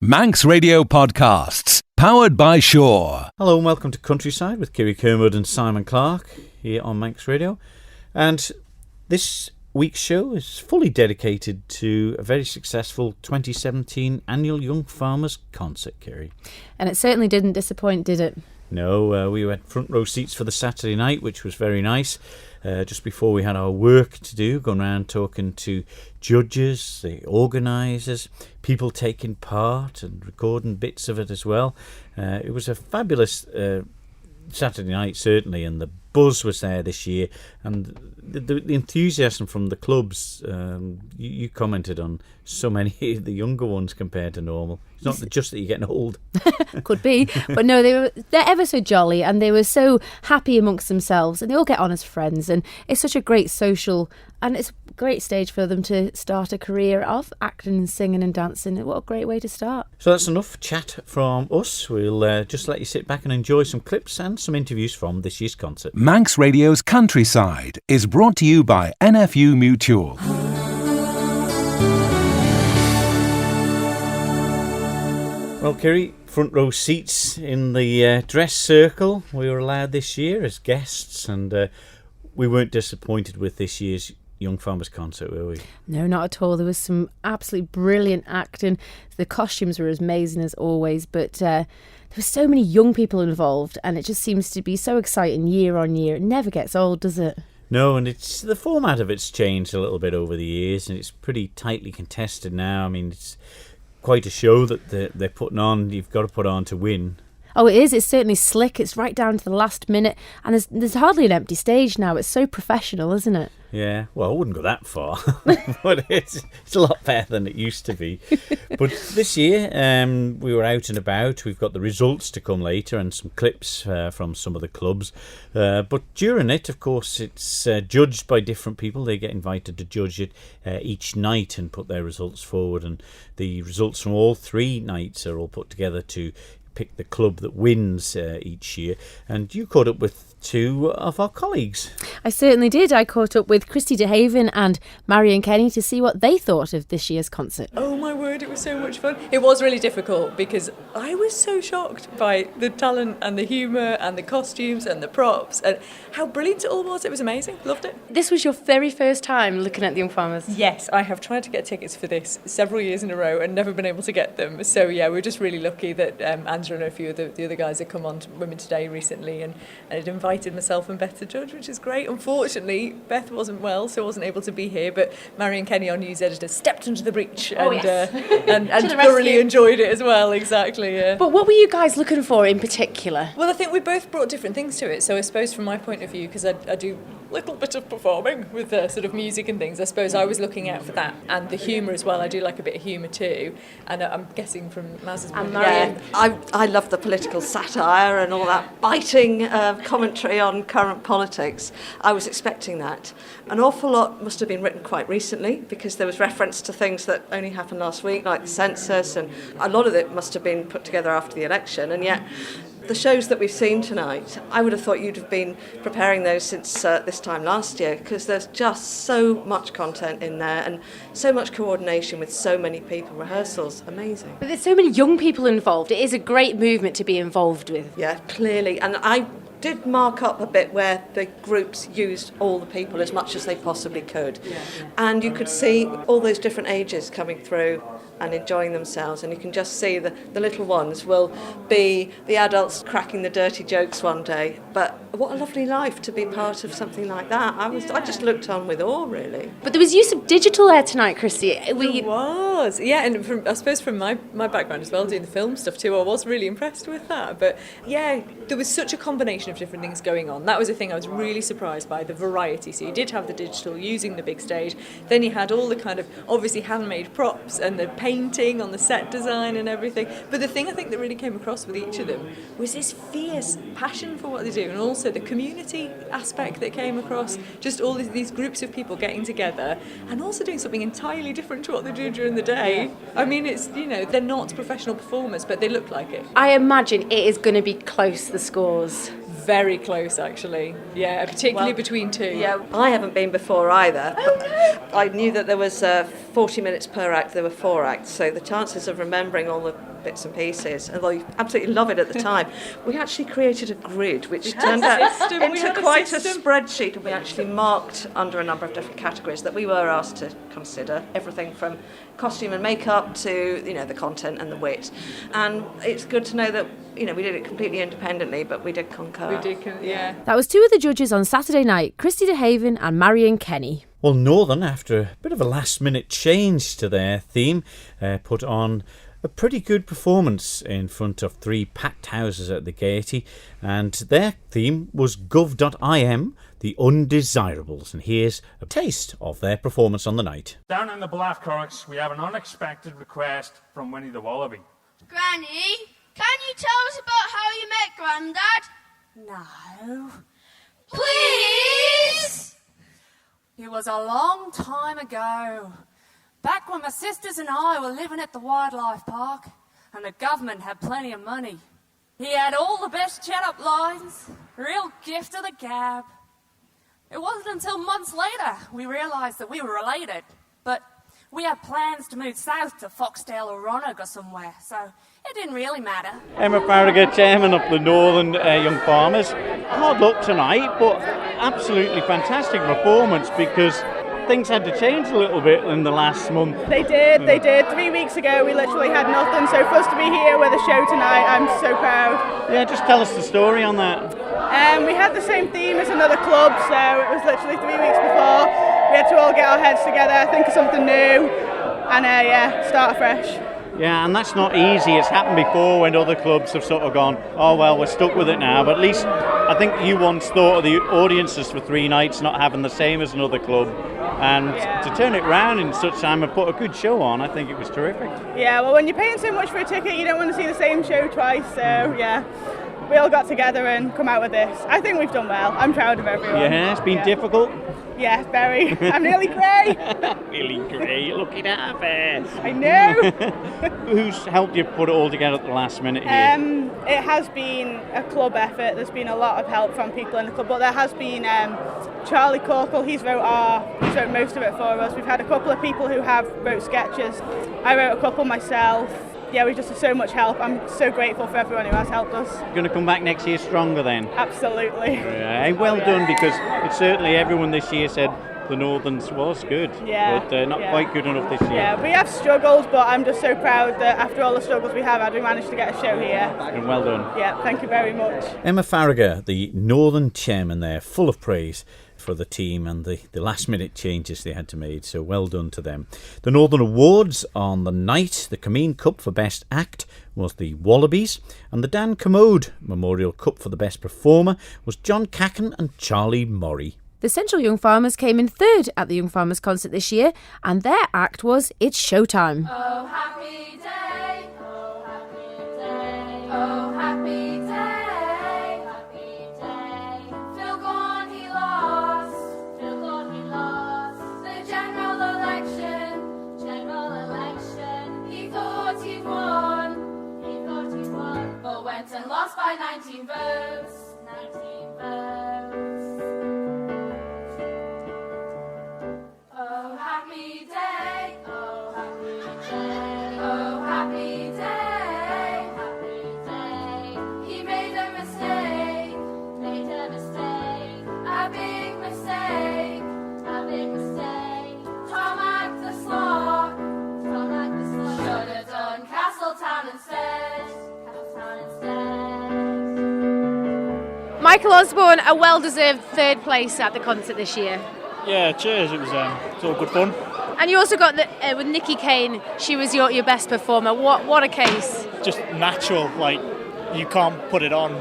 Manx Radio Podcasts, powered by Shaw. Hello and welcome to Countryside with Kiri Kermode and Simon Clark here on Manx Radio. And this week's show is fully dedicated to a very successful 2017 annual Young Farmers Concert, Kiri. And it certainly didn't disappoint, did it? No, we had front row seats for the Saturday night, which was very nice. Just before we had our work to do, going around talking to judges, the organisers, people taking part and recording bits of it as well. It was a fabulous Saturday night, certainly, and the buzz was there this year, and the enthusiasm from the clubs. You commented on so many of the younger ones compared to normal. It's not just that you're getting old. Could be, but no, they're ever so jolly, and they were so happy amongst themselves, and they all get on as friends, and it's such a great social, and it's a great stage for them to start a career of acting and singing and dancing. What a great way to start. So that's enough chat from us. We'll just let you sit back and enjoy some clips and some interviews from this year's concert. Manx Radio's Countryside is brought to you by NFU Mutual. Well, Kiri, front row seats in the dress circle we were allowed this year as guests, and we weren't disappointed with this year's Young Farmers Concert, were we? No, not at all. There was some absolutely brilliant acting. The costumes were as amazing as always, but there were so many young people involved, and it just seems to be so exciting year on year. It never gets old, does it? No, and it's the format of it's changed a little bit over the years, and it's pretty tightly contested now. I mean, it's quite a show that they're putting on. You've got to put on to win. Oh, it is. It's certainly slick. It's right down to the last minute, and there's hardly an empty stage now. It's so professional, isn't it? Yeah, well, I wouldn't go that far, but it's a lot better than it used to be. But this year, we were out and about. We've got the results to come later and some clips from some of the clubs. But during it, of course, it's judged by different people. They get invited to judge it each night and put their results forward. And the results from all three nights are all put together to pick the club that wins each year. And you caught up with two of our colleagues. I certainly did. I caught up with Christy DeHaven and Marion Kenny to see what they thought of this year's concert. Oh my word, it was so much fun. It was really difficult because I was so shocked by the talent and the humour and the costumes and the props and how brilliant it all was. It was amazing. Loved it. This was your very first time looking at the Young Farmers? Yes, I have tried to get tickets for this several years in a row and never been able to get them. So yeah, we're just really lucky that Andrew and a few of the other guys had come on to Women Today recently and had invited myself and Beth to judge, which is great. Unfortunately, Beth wasn't well, so wasn't able to be here, but Marion Kenny, our news editor, stepped into the breach and thoroughly enjoyed it as well. Exactly, yeah. But what were you guys looking for in particular? Well, I think we both brought different things to it. So I suppose from my point of view, because I do a little bit of performing with sort of music and things, I suppose I was looking out for that and the humour as well. I do like a bit of humour too, and I'm guessing from Maz's point of view. Yeah, I love the political satire and all that biting commentary on current politics. I was expecting that. An awful lot must have been written quite recently because there was reference to things that only happened last week, like the census, and a lot of it must have been put together after the election, and yet the shows that we've seen tonight, I would have thought you'd have been preparing those since this time last year, because there's just so much content in there and so much coordination with so many people, rehearsals, amazing. But there's so many young people involved. It is a great movement to be involved with. Yeah, clearly. And I did mark up a bit where the groups used all the people as much as they possibly could. And you could see all those different ages coming through and enjoying themselves, and you can just see the little ones will be the adults cracking the dirty jokes one day. But what a lovely life to be part of something like that. I just looked on with awe, really. But there was use of digital there tonight, Christy. It was, yeah, and I suppose from my background as well, doing the film stuff too, I was really impressed with that. But yeah, there was such a combination of different things going on. That was the thing I was really surprised by, the variety. So you did have the digital using the big stage, then you had all the kind of obviously handmade props and the painting on the set design and everything. But the thing I think that really came across with each of them was this fierce passion for what they do, and also the community aspect that came across, just all these groups of people getting together and also doing something entirely different to what they do during the day. I mean, it's, you know, they're not professional performers, but they look like it. I imagine it is going to be close, the scores. very close, actually. Yeah, particularly between two. Yeah, I haven't been before either. But I knew that there was 40 minutes per act, there were 4 acts, so the chances of remembering all the bits and pieces, although you absolutely love it at the time, we actually created a grid which turned out into quite a spreadsheet, and we actually marked under a number of different categories that we were asked to consider, everything from costume and makeup to, you know, the content and the wit. And it's good to know that, you know, we did it completely independently, but we did concur. We did, yeah. That was two of the judges on Saturday night, Christy DeHaven and Marion Kenny. Well, Northern, after a bit of a last-minute change to their theme, put on a pretty good performance in front of 3 packed houses at the Gaiety, and their theme was Gov.im, the Undesirables, and here's a taste of their performance on the night. Down in the Blackcocks, we have an unexpected request from Winnie the Wallaby. Granny, can you tell us about how you met Grandad? No. Please! It was a long time ago. Back when my sisters and I were living at the wildlife park, and the government had plenty of money. He had all the best chat-up lines, real gift of the gab. It wasn't until months later we realised that we were related, but we had plans to move south to Foxdale or Roanoke or somewhere, so it didn't really matter. Emma Farragher, chairman of the Northern Young Farmers. Hard luck tonight, but absolutely fantastic performance because things had to change a little bit in the last month. They did. 3 weeks ago we literally had nothing, so for us to be here with a show tonight, I'm so proud. Yeah, just tell us the story on that. We had the same theme as another club, so it was literally 3 weeks before. We had to all get our heads together, think of something new, and start fresh. Yeah, and that's not easy. It's happened before when other clubs have sort of gone, oh well, we're stuck with it now. But at least I think you once thought of the audiences for 3 nights not having the same as another club. And to turn it round in such time and put a good show on, I think it was terrific. Yeah, well, when you're paying so much for a ticket, you don't want to see the same show twice. So yeah, we all got together and come out with this. I think we've done well. I'm proud of everyone. Yeah, it's been difficult. Yeah, very. I'm nearly grey. Really great, looking at her there. I know. Who's helped you put it all together at the last minute here? It has been a club effort. There's been a lot of help from people in the club, but there has been Charlie Corkle. He's wrote most of it for us. We've had a couple of people who have wrote sketches. I wrote a couple myself. Yeah, we just had so much help. I'm so grateful for everyone who has helped us. Going to come back next year stronger then? Absolutely. Yeah, well done, because it's certainly everyone this year said the Northerns was good, but not quite good enough this year. Yeah, we have struggled, but I'm just so proud that after all the struggles we have had, we managed to get a show here. And well done. Yeah, thank you very much. Emma Farragher, the Northern chairman there, full of praise for the team and the last minute changes they had to make, so well done to them. The Northern Awards on the night, the Cameen Cup for Best Act was the Wallabies, and the Dan Commode Memorial Cup for the Best Performer was John Cacken and Charlie Murray. The Central Young Farmers came in third at the Young Farmers concert this year, and their act was It's Showtime. Oh, happy day, oh, happy day, oh, happy day, happy day. Phil Gone he lost, the general election, he thought he'd won, but went and lost by 19 votes. Oh, happy day, oh, happy day, oh, happy day, happy day. He made a mistake, a big mistake. Tom act the slog, should have done Castletown instead. Michael Osborne, a well-deserved third place at the concert this year. Yeah, cheers. It was all good fun. And you also got with Nikki Kane. She was your best performer. What a case! Just natural, like you can't put it on.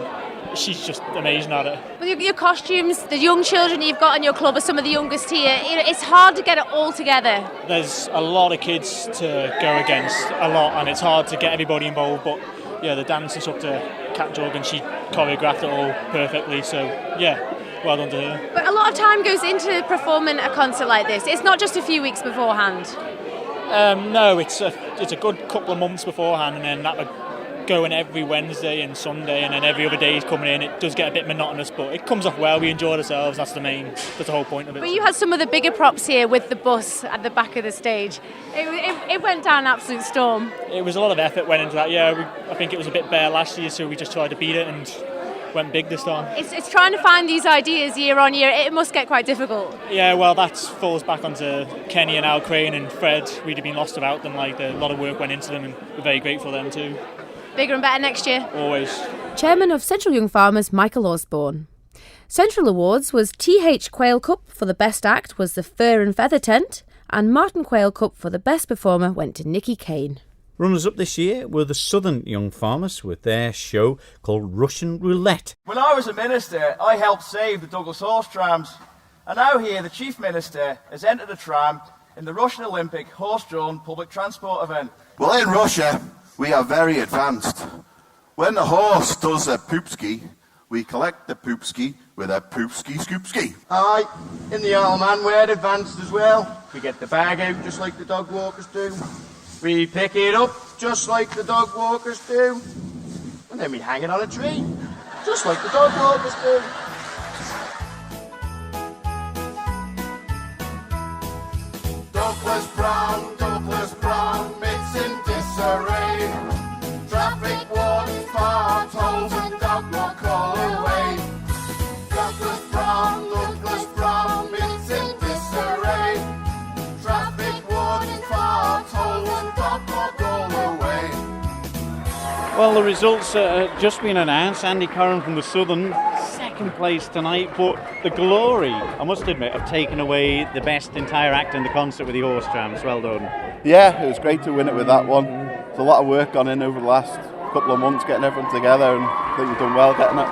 She's just amazing at it. With your costumes, the young children you've got in your club are some of the youngest here. It's hard to get it all together. There's a lot of kids to go against, and it's hard to get everybody involved. But yeah, the dancers up to Kat Jorgen, she choreographed it all perfectly. So yeah. Well done to her. But a lot of time goes into performing a concert like this. It's not just a few weeks beforehand. No, it's a good couple of months beforehand, and then that would going every Wednesday and Sunday and then every other day he's coming in, it does get a bit monotonous, but it comes off well. We enjoyed ourselves. That's the whole point of it. But you had some of the bigger props here with the bus at the back of the stage. It went down an absolute storm. It was a lot of effort went into that. Yeah, I think it was a bit bare last year, so we just tried to beat it and went big this time. It's trying to find these ideas year on year. It must get quite difficult. Yeah, well, that falls back onto Kenny and Al Crane and Fred. We'd have been lost without them. A lot of work went into them, and we're very grateful for them too. Bigger and better next year. Always. Chairman of Central Young Farmers, Michael Osborne. Central Awards was TH Quail Cup for the best act was the Fur and Feather Tent, and Martin Quail Cup for the best performer went to Nicky Kane. Runners-up this year were the Southern Young Farmers with their show called Russian Roulette. When I was a minister, I helped save the Douglas horse trams. And now here, the Chief Minister has entered a tram in the Russian Olympic horse-drawn public transport event. Well, in Russia, we are very advanced. When the horse does a poopski, we collect the poopski with a poopski scoopski. Aye, in the Isle of Man, we're advanced as well. We get the bag out just like the dog walkers do. We pick it up just like the dog walkers do. And then we hang it on a tree, just like the dog walkers do. Douglas Brown, it's in disarray. Traffic wardens, farm tolls and dog walk all away. Douglas Brown, it's in disarray. Traffic wardens, farm tolls and dog walk all away. Well, the results have just been announced. Andy Curran from the Southern, second place tonight, but the glory, I must admit, of taking away the best entire act in the concert with the horse trams. Well done. Yeah, it was great to win it with that one. There's a lot of work gone in over the last couple of months getting everything together, and I think we've done well getting it.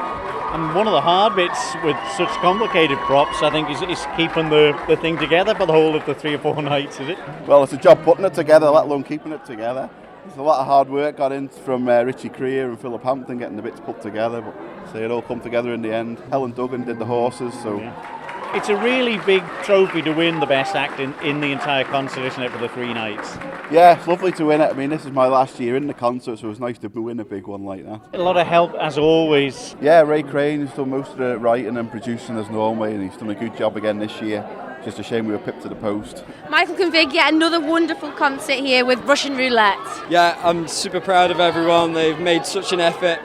And one of the hard bits with such complicated props, I think, is keeping the thing together for the whole of the 3 or 4 nights, is it? Well, it's a job putting it together, let alone keeping it together. There's a lot of hard work gone in from Richie Creer and Philip Hampton getting the bits put together, but so it all come together in the end. Helen Duggan did the horses, so... Yeah. It's a really big trophy to win the best act in the entire concert, isn't it, for the 3 nights? Yeah, it's lovely to win it. I mean, this is my last year in the concert, so it's nice to win a big one like that. A lot of help, as always. Yeah, Ray Crane has done most of the writing and producing as Norway, and he's done a good job again this year. Just a shame we were pipped to the post. Michael Convig, yet another wonderful concert here with Russian Roulette. Yeah, I'm super proud of everyone. They've made such an effort,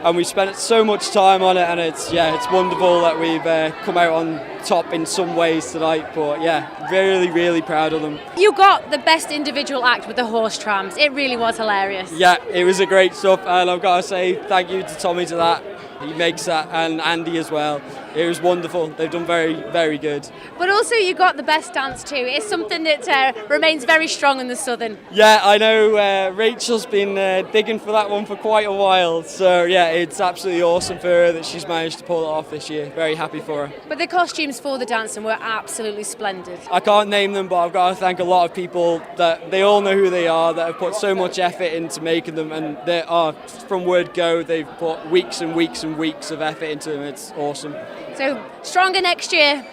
and we spent so much time on it, and it's wonderful that we've come out on top in some ways tonight. But yeah, really, really proud of them. You got the best individual act with the horse trams. It really was hilarious. Yeah, it was a great stuff, and I've got to say thank you to Tommy to that. He makes that, and Andy as well. It was wonderful. They've done very, very good. But also you got the best dance too. It's something that remains very strong in the Southern. Yeah, I know Rachel's been digging for that one for quite a while. So yeah, it's absolutely awesome for her that she's managed to pull it off this year. Very happy for her. But the costumes for the dancing were absolutely splendid. I can't name them, but I've got to thank a lot of people that they all know who they are, that have put so much effort into making them, and they are, from word go, they've put weeks and weeks and weeks of effort into them. It's awesome. So, stronger next year.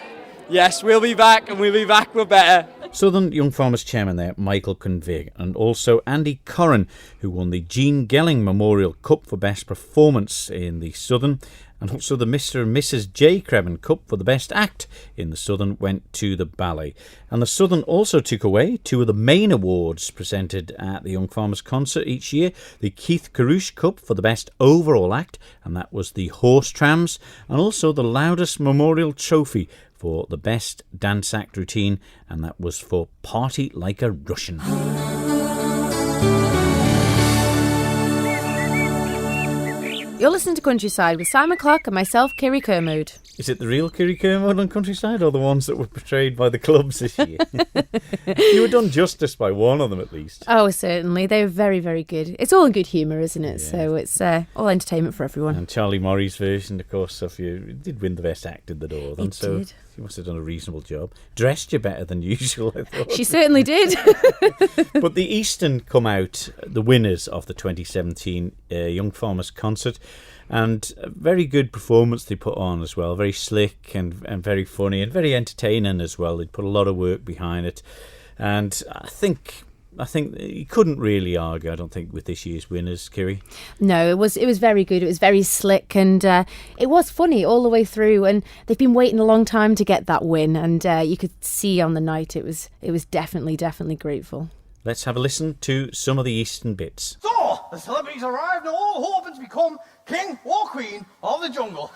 Yes, we'll be back, and we'll be back with better. Southern Young Farmers Chairman there, Michael Convig, and also Andy Curran, who won the Jean Gelling Memorial Cup for Best Performance in the Southern, and also the Mr. and Mrs. J. Creven Cup for the Best Act in the Southern went to the ballet. And the Southern also took away 2 of the main awards presented at the Young Farmers Concert each year. The Keith Carouche Cup for the Best Overall Act, and that was the Horse Trams, and also the Loudest Memorial Trophy for the Best Dance Act Routine, and that was for Party Like a Russian. You're listening to Countryside with Simon Clark and myself, Kiri Kermode. Is it the real Kiri Kermode on Countryside, or the ones that were portrayed by the clubs this year? You were done justice by one of them, at least. Oh, certainly. They were very, very good. It's all in good humour, isn't it? Yeah. So it's all entertainment for everyone. And Charlie Murray's version, of course, of you did win the best act in the door. It so did. She must have done a reasonable job. Dressed you better than usual, I thought. She certainly did. But the Eastern come out the winners of the 2017 Young Farmers Concert. And a very good performance they put on as well. Very slick and very funny and very entertaining as well. They'd put a lot of work behind it. And I think I think you couldn't really argue, I don't think, with this year's winners, Kiri. No, it was very good. It was very slick, and it was funny all the way through. And they've been waiting a long time to get that win, and you could see on the night it was definitely grateful. Let's have a listen to some of the Eastern bits. So, the celebrities arrived and all hoping to become king or queen of the jungle.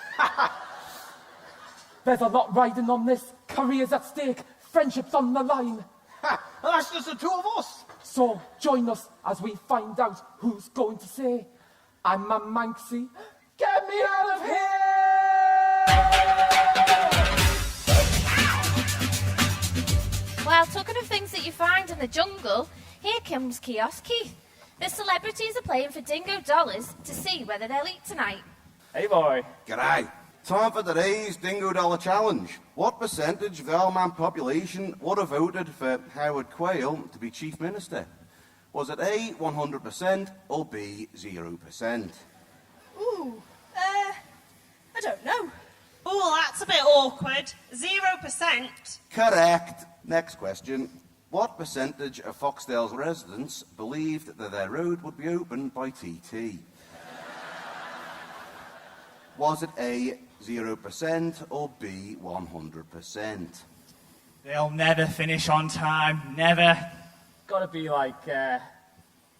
There's a lot riding on this. Careers at stake, friendships on the line. And that's just the two of us. So, join us as we find out who's going to say, I'm a Manxie, get me out of here! Well, talking of things that you find in the jungle, here comes Kiosk Keith. The celebrities are playing for dingo dollars to see whether they'll eat tonight. Hey, boy. G'day. Time for today's Dingo Dollar Challenge. What percentage of the Isle of Man population would have voted for Howard Quayle to be Chief Minister? Was it A, 100% or B, 0%? Ooh, I don't know. Oh, that's a bit awkward. 0%. Correct. Next question. What percentage of Foxdale's residents believed that their road would be opened by TT? Was it A, 0% or B, 100%? They'll never finish on time. Never. Gotta be like, yeah.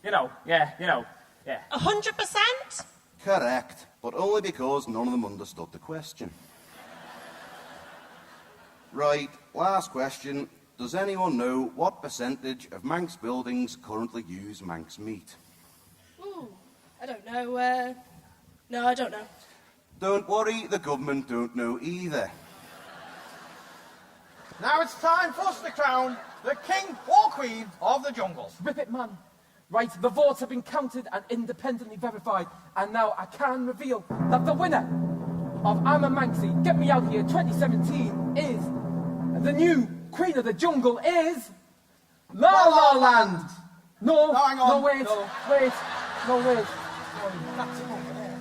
100%? Correct, but only because none of them understood the question. Right, last question. Does anyone know what percentage of Manx buildings currently use Manx meat? Ooh, I don't know. No, I don't know. Don't worry, the government don't know either. Now it's time for us to crown the king or queen of the jungle. Rip it, man. Right, the votes have been counted and independently verified, and now I can reveal that the winner of I'm a Manxie, Get Me Out Here 2017 is the new Queen of the Jungle is La La Land. No, hang on. no, wait. Sorry, That's it over there.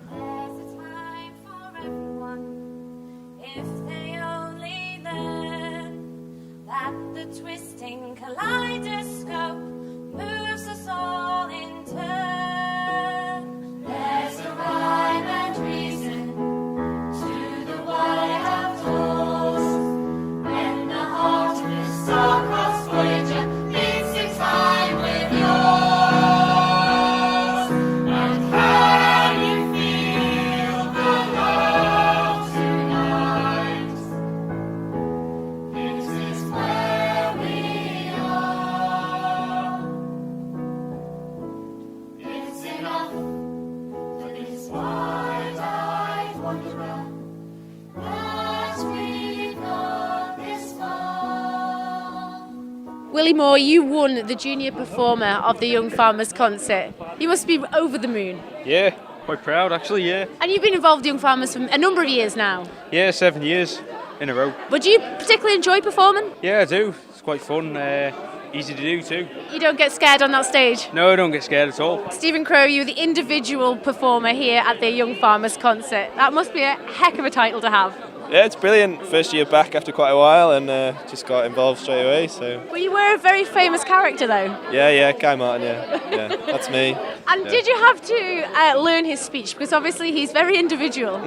There's a time for everyone if they only learn that the twisting kaleidoscope moves us all in turn. There's a rhyme and reason to the wide outdoors when the heart of the star-crossed Voyager beats in time with yours. And can you feel the love tonight? This is where we are. It's enough for this wide-eyed wanderer that we've got this far. Willie Moore, you won the junior performer of the Young Farmers concert. You must be over the moon. Yeah, quite proud actually, yeah. And you've been involved with Young Farmers for a number of years now. Yeah, 7 years in a row. But do you particularly enjoy performing? Yeah, I do. It's quite fun, easy to do too. You don't get scared on that stage? No, I don't get scared at all. Stephen Crow, you're the individual performer here at the Young Farmers concert. That must be a heck of a title to have. Yeah, it's brilliant. First year back after quite a while and just got involved straight away, so... Well, you were a very famous character though. Yeah, Guy Martin, yeah, that's me. And Yeah. did you have to learn his speech? Because obviously he's very individual.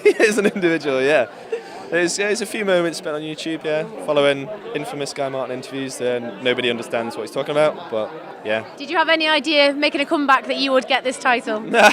He is an individual, yeah. There's a few moments spent on YouTube, yeah, following infamous Guy Martin interviews, then nobody understands what he's talking about, but yeah. Did you have any idea, making a comeback, that you would get this title? No,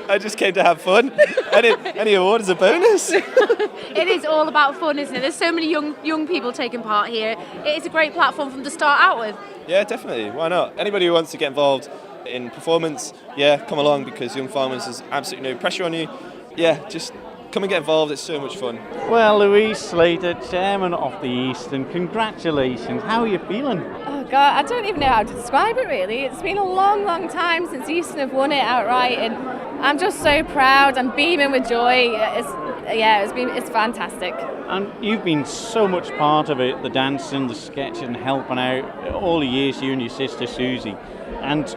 I just came to have fun. Any award is a bonus. It is all about fun, isn't it? There's so many young people taking part here. It is a great platform for them to start out with. Yeah, definitely. Why not? Anybody who wants to get involved in performance, yeah, come along because Young Farmers has absolutely no pressure on you. Yeah, just come and get involved. It's so much fun. Well, Louise Slater, chairman of the Eastern, congratulations. How are you feeling? Oh God, I don't even know how to describe it really. It's been a long, long time since Eastern have won it outright, and I'm just so proud and beaming with joy. It's fantastic. And you've been so much part of it, the dancing, the sketching, helping out all the years, you and your sister Susie. And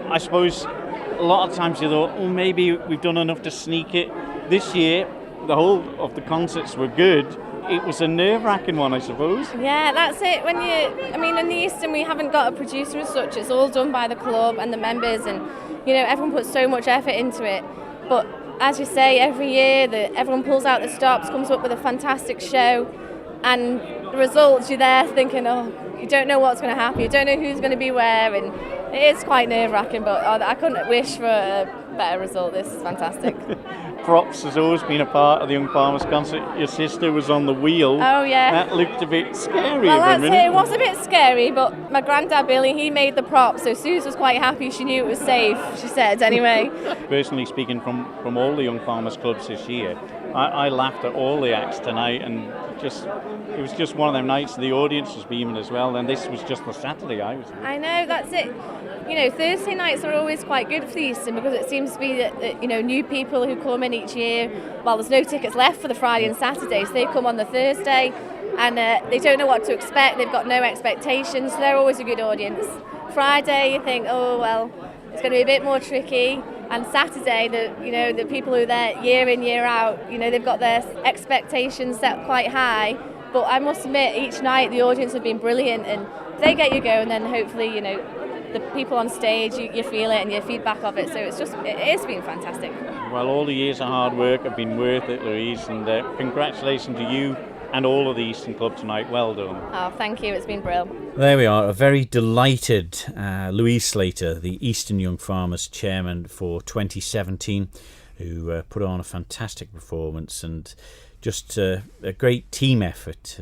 I suppose a lot of times you thought, oh, maybe we've done enough to sneak it. This year, the whole of the concerts were good. it was a nerve-wracking one, I suppose. Yeah, that's it. In the Eastern, we haven't got a producer as such. It's all done by the club and the members, and everyone puts so much effort into it. But as you say, every year everyone pulls out the stops, comes up with a fantastic show, and the results, you're there thinking, oh, you don't know what's going to happen, you don't know who's going to be where, and it is quite nerve-wracking, but I couldn't wish for a better result. This is fantastic. Props has always been a part of the Young Farmers concert. Your sister was on the wheel. Oh, yeah. That looked a bit scary Well, for a that's minute. it. It was a bit scary, but my granddad Billy, he made the props, so Suze was quite happy. She knew it was safe, she said, anyway. Personally speaking, from all the Young Farmers clubs this year, I laughed at all the acts tonight, and it was just one of them nights. The audience was beaming as well, and this was just the Saturday I was. I know, that's it. Thursday nights are always quite good for the Eastern because it seems to be that new people who come in each year, well, there's no tickets left for the Friday and Saturday, so they come on the Thursday and they don't know what to expect. They've got no expectations, so they're always a good audience. Friday, you think, oh, well, it's going to be a bit more tricky. And Saturday, the people who are there year in, year out, they've got their expectations set quite high. But I must admit, each night the audience have been brilliant, and they get you going, and then hopefully, the people on stage, you feel it and your feedback of it. So it has been fantastic. Well, all the years of hard work have been worth it, Louise, and congratulations to you and all of the Eastern Club tonight. Well done. Oh, thank you. It's been brilliant. There we are, a very delighted Louise Slater, the Eastern Young Farmers chairman for 2017, who put on a fantastic performance and just a great team effort,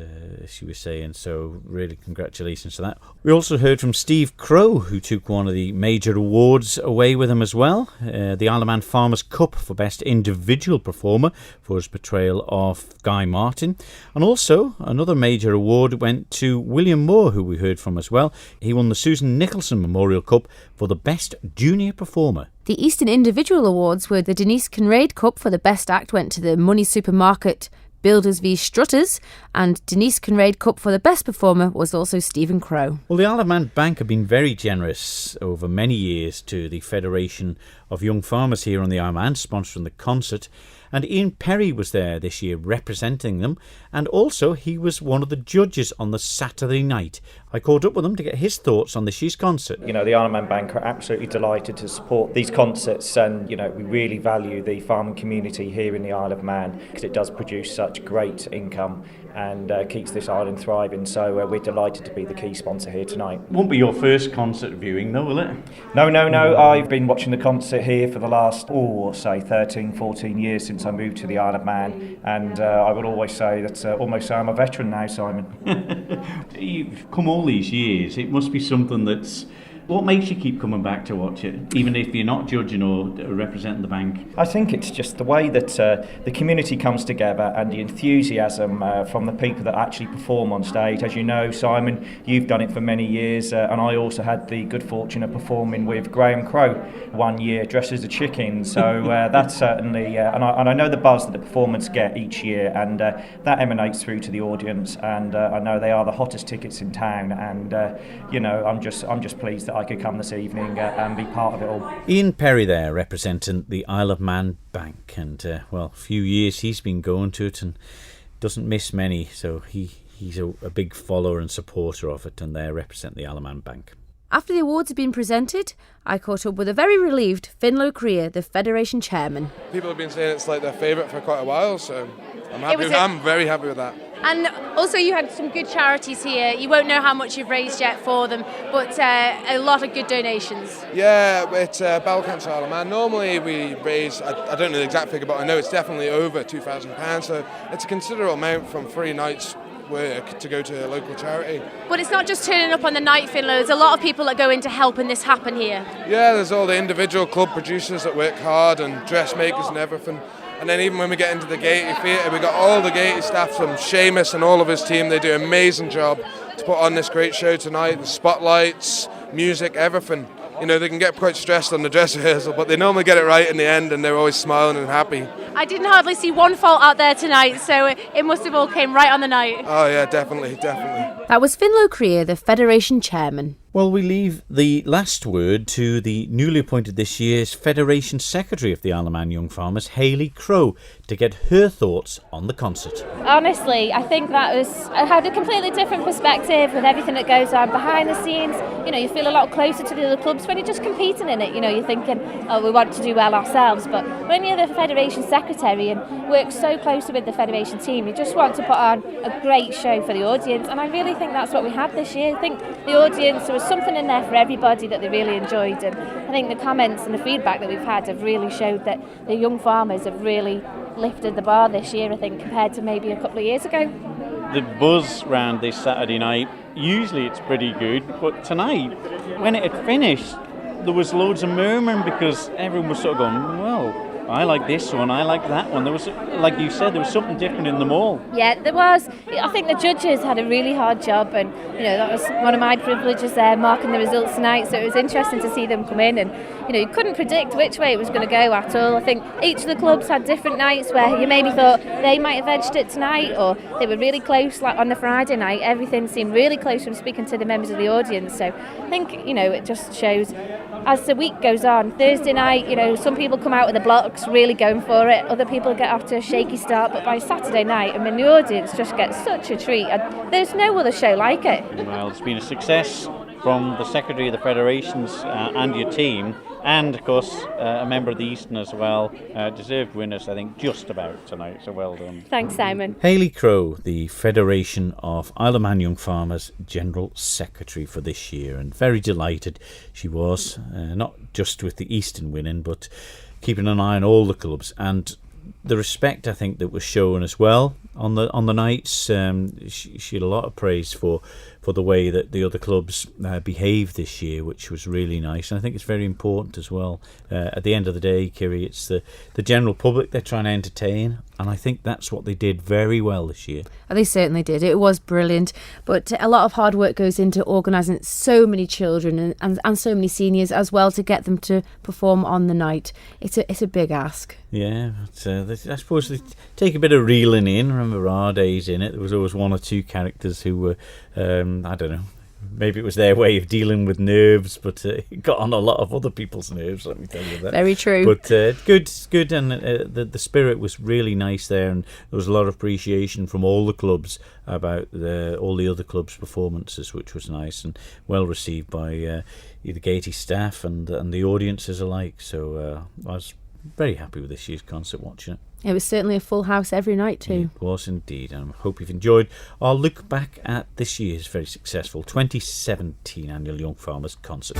she was saying, so really congratulations to that. We also heard from Steve Crow, who took one of the major awards away with him as well, the Isle of Man Farmers Cup for Best Individual Performer for his portrayal of Guy Martin. And also another major award went to William Moore, who we heard from as well. He won the Susan Nicholson Memorial Cup for the Best Junior Performer. The Eastern Individual Awards were the Denise Kinraid Cup for the Best Act went to the Money Supermarket Builders v Strutters, and Denise Kinraid Cup for the Best Performer was also Stephen Crow. Well, the Isle of Man Bank have been very generous over many years to the Federation of Young Farmers here on the Isle of Man, sponsoring the concert. And Ian Perry was there this year representing them, and also he was one of the judges on the Saturday night. I caught up with him to get his thoughts on this year's concert. The Isle of Man Bank are absolutely delighted to support these concerts, and we really value the farming community here in the Isle of Man because it does produce such great income and keeps this island thriving, so we're delighted to be the key sponsor here tonight. Won't be your first concert viewing though, will it? No, I've been watching the concert here for the last, 13, 14 years since I moved to the Isle of Man, and I would always say that almost I'm a veteran now, Simon. You've come all these years, it must be something that's... What makes you keep coming back to watch it, even if you're not judging or representing the bank? I think it's just the way that the community comes together and the enthusiasm from the people that actually perform on stage. As you know, Simon, you've done it for many years, and I also had the good fortune of performing with Graham Crow one year, dressed as a chicken. So that's certainly, and I know the buzz that the performers get each year, and that emanates through to the audience. And I know they are the hottest tickets in town, and I'm just pleased that I could come this evening and be part of it all. Ian Perry there representing the Isle of Man Bank, and a few years he's been going to it and doesn't miss many, so he's a big follower and supporter of it, and they represent the Isle of Man Bank. After the awards had been presented, I caught up with a very relieved Finlo Creer, the Federation chairman. People have been saying it's like their favourite for quite a while, so I'm very happy with that. And also you had some good charities here. You won't know how much you've raised yet for them, but a lot of good donations. Yeah, it's Bowel Cancer Isle of Man. Normally we raise, I don't know the exact figure, but I know it's definitely over £2,000, so it's a considerable amount from 3 nights work to go to a local charity. But it's not just turning up on the night, Finlo. There's a lot of people that go in to helping this happen here. Yeah, there's all the individual club producers that work hard and dressmakers and everything. And then even when we get into the Gaiety Theatre, we got all the Gaiety staff from Seamus and all of his team. They do an amazing job to put on this great show tonight. The spotlights, music, everything. They can get quite stressed on the dress rehearsal, but they normally get it right in the end, and they're always smiling and happy. I didn't hardly see one fault out there tonight, so it must have all came right on the night. Oh yeah, definitely. That was Finlo Creer, the Federation chairman. Well, we leave the last word to the newly appointed this year's Federation Secretary of the Isle of Man Young Farmers, Hayley Crowe, to get her thoughts on the concert. Honestly, I think I had a completely different perspective with everything that goes on behind the scenes. You know, you feel a lot closer to the other clubs when you're just competing in it. You know, you're thinking, oh, we want to do well ourselves. But when you're the Federation Secretary and work so closely with the Federation team, you just want to put on a great show for the audience. And I really think that's what we had this year. I think the audience, there was something in there for everybody that they really enjoyed. And I think the comments and the feedback that we've had have really showed that the young farmers have really lifted the bar this year, I think, compared to maybe a couple of years ago. The buzz round this Saturday night, usually it's pretty good, but tonight, when it had finished, there was loads of murmuring because everyone was sort of going, well, I like this one, I like that one. There was, like you said, there was something different in them all. Yeah, there was. I think the judges had a really hard job, and you know that was one of my privileges there, marking the results tonight. So it was interesting to see them come in, and you know you couldn't predict which way it was going to go at all. I think each of the clubs had different nights where you maybe thought they might have edged it tonight, or they were really close. Like on the Friday night, everything seemed really close from speaking to the members of the audience. So I think it just shows as the week goes on. Thursday night, some people come out with the blocks really going for it. Other people get off to a shaky start. But by Saturday night, the audience just gets such a treat. And there's no other show like it. Well, it's been a success from the Secretary of the Federations and your team. And, of course, a member of the Eastern as well. Deserved winners, I think, just about tonight. So well done. Thanks, Simon. Hayley Crowe, the Federation of Isle of Man Young Farmers General Secretary for this year. And very delighted she was, not just with the Eastern winning, but keeping an eye on all the clubs. And the respect, I think, that was shown as well on the nights. She had a lot of praise for the way that the other clubs behaved this year, which was really nice. And I think it's very important as well. At the end of the day, Kiri, it's the general public they're trying to entertain. And I think that's what they did very well this year. They certainly did. It was brilliant. But a lot of hard work goes into organising so many children and so many seniors as well to get them to perform on the night. It's a big ask. Yeah, but, I suppose they take a bit of reeling in. Remember our days in it. There was always one or two characters who were, I don't know, maybe it was their way of dealing with nerves, but it got on a lot of other people's nerves, let me tell you that. Very true. But good, and the spirit was really nice there, and there was a lot of appreciation from all the clubs about all the other clubs' performances, which was nice and well received by the Gaiety staff and the audiences alike. So I was very happy with this year's concert, watching it. It was certainly a full house every night too. It was indeed, and I hope you've enjoyed our look back at this year's very successful 2017 Annual Young Farmers Concert.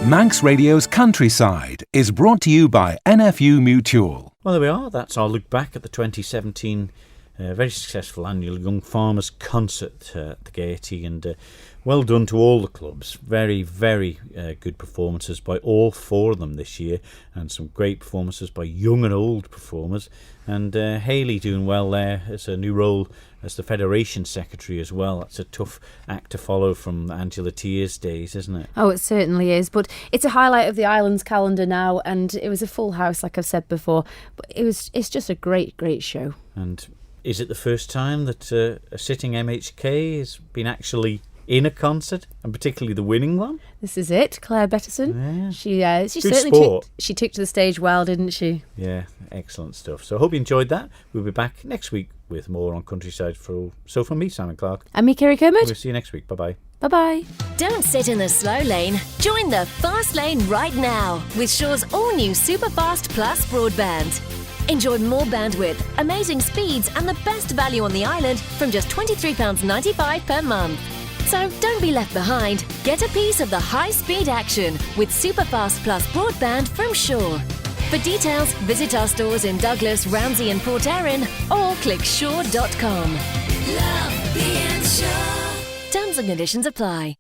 Manx Radio's Countryside is brought to you by NFU Mutual. Well, there we are. That's our look back at the 2017 very successful Annual Young Farmers Concert at the Gaiety, and well done to all the clubs. Very, very good performances by all four of them this year, and some great performances by young and old performers. And Hayley doing well there as a new role as the Federation Secretary as well. That's a tough act to follow from Angela Tier's days, isn't it? Oh, it certainly is. But it's a highlight of the island's calendar now, and it was a full house, like I've said before. But it's just a great, great show. And is it the first time that a sitting MHK has been actually in a concert, and particularly the winning one? This is it, Claire Betterson. Yeah. She certainly took to the stage well, didn't she? Yeah, excellent stuff. So I hope you enjoyed that. We'll be back next week with more on Countryside. So from me, Simon Clark. And me, Kiri Kermode. We'll see you next week. Bye-bye. Bye-bye. Don't sit in the slow lane. Join the fast lane right now with Shaw's all-new Superfast Plus broadband. Enjoy more bandwidth, amazing speeds and the best value on the island from just £23.95 per month. So don't be left behind. Get a piece of the high-speed action with Superfast Plus broadband from Shaw. For details, visit our stores in Douglas, Ramsey and Port Erin or click shaw.com. Love being Shaw. Terms and conditions apply.